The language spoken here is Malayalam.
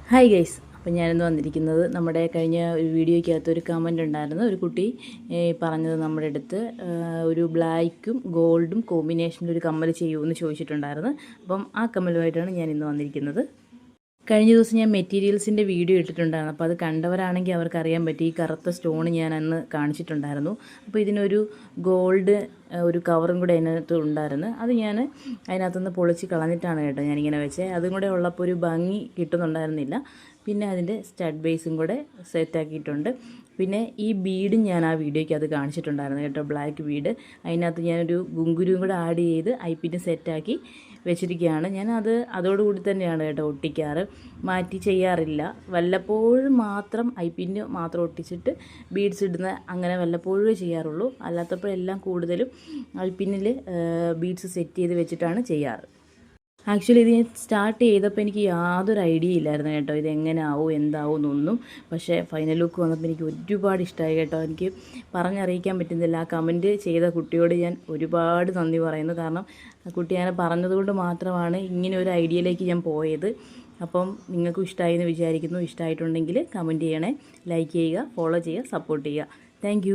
ഹായ് ഗൈസ്, അപ്പോൾ ഞാനിന്ന് വന്നിരിക്കുന്നത് നമ്മുടെ കഴിഞ്ഞ ഒരു വീഡിയോയ്ക്കകത്ത് ഒരു കമൻ്റ് ഉണ്ടായിരുന്നു. ഒരു കുട്ടി പറഞ്ഞത് നമ്മുടെ അടുത്ത് ഒരു ബ്ലാക്കും ഗോൾഡും കോമ്പിനേഷനിൽ ഒരു കമ്മൽ ചെയ്യുമെന്ന് ചോദിച്ചിട്ടുണ്ടായിരുന്നു. അപ്പം ആ കമ്മലുമായിട്ടാണ് ഞാൻ ഇന്ന് വന്നിരിക്കുന്നത്. കഴിഞ്ഞ ദിവസം ഞാൻ മെറ്റീരിയൽസിൻ്റെ വീഡിയോ ഇട്ടിട്ടുണ്ടായിരുന്നു. അപ്പോൾ അത് കണ്ടവരാണെങ്കിൽ അവർക്ക് അറിയാൻ പറ്റി. ഈ കറുത്ത സ്റ്റോൺ ഞാൻ അന്ന് കാണിച്ചിട്ടുണ്ടായിരുന്നു. അപ്പോൾ ഇതിനൊരു ഗോൾഡ് ഒരു കവറും കൂടെ അതിനകത്ത് ഉണ്ടായിരുന്നു. അത് ഞാൻ അതിനകത്തുനിന്ന് പൊളിച്ച് കളഞ്ഞിട്ടാണ് കേട്ടോ ഞാനിങ്ങനെ വെച്ചത്. അതും കൂടെ ഉള്ളപ്പോൾ ഒരു ഭംഗി കിട്ടുന്നുണ്ടായിരുന്നില്ല. പിന്നെ അതിൻ്റെ സ്റ്റഡ് ബേസും കൂടെ സെറ്റാക്കിയിട്ടുണ്ട്. പിന്നെ ഈ ബീഡും ഞാൻ ആ വീഡിയോയ്ക്ക് അത് കാണിച്ചിട്ടുണ്ടായിരുന്നു കേട്ടോ, ബ്ലാക്ക് ബീഡ്. അതിനകത്ത് ഞാനൊരു ഗുങ്കുരുവും കൂടെ ആഡ് ചെയ്ത് ഐപ്പിന് സെറ്റാക്കി വെച്ചിരിക്കുകയാണ്. അതോടുകൂടി തന്നെയാണ് കേട്ടോ ഒട്ടിക്കാറ്, മാറ്റി ചെയ്യാറില്ല. വല്ലപ്പോഴും മാത്രം ഐപ്പിന് മാത്രം ഒട്ടിച്ചിട്ട് ബീഡ്സ് ഇടുന്ന അങ്ങനെ വല്ലപ്പോഴും ചെയ്യാറുള്ളൂ. അല്ലാത്തപ്പോഴെല്ലാം കൂടുതലും ഐപ്പിന്നിൽ ബീഡ്സ് സെറ്റ് ചെയ്ത് വെച്ചിട്ടാണ് ചെയ്യാറ്. ആക്ച്വലി ഇത് ഞാൻ സ്റ്റാർട്ട് ചെയ്തപ്പോൾ എനിക്ക് യാതൊരു ഐഡിയ ഇല്ലായിരുന്നു കേട്ടോ, ഇതെങ്ങനെ ആവും എന്താവും എന്നൊന്നും. പക്ഷേ ഫൈനൽ ലുക്ക് വന്നപ്പോൾ എനിക്ക് ഒരുപാട് ഇഷ്ടമായി കേട്ടോ. എനിക്ക് പറഞ്ഞറിയിക്കാൻ പറ്റുന്നില്ല. ആ കമൻറ്റ് ചെയ്ത കുട്ടിയോട് ഞാൻ ഒരുപാട് നന്ദി പറയുന്നു. കാരണം കുട്ടി ഞാൻ പറഞ്ഞതുകൊണ്ട് മാത്രമാണ് ഇങ്ങനെ ഒരു ഐഡിയയിലേക്ക് ഞാൻ പോയത്. അപ്പം നിങ്ങൾക്കും ഇഷ്ടമായി എന്ന് വിചാരിക്കുന്നു. ഇഷ്ടമായിട്ടുണ്ടെങ്കിൽ കമൻറ്റ് ചെയ്യണേ, ലൈക്ക് ചെയ്യുക, ഫോളോ ചെയ്യുക, സപ്പോർട്ട് ചെയ്യുക. താങ്ക്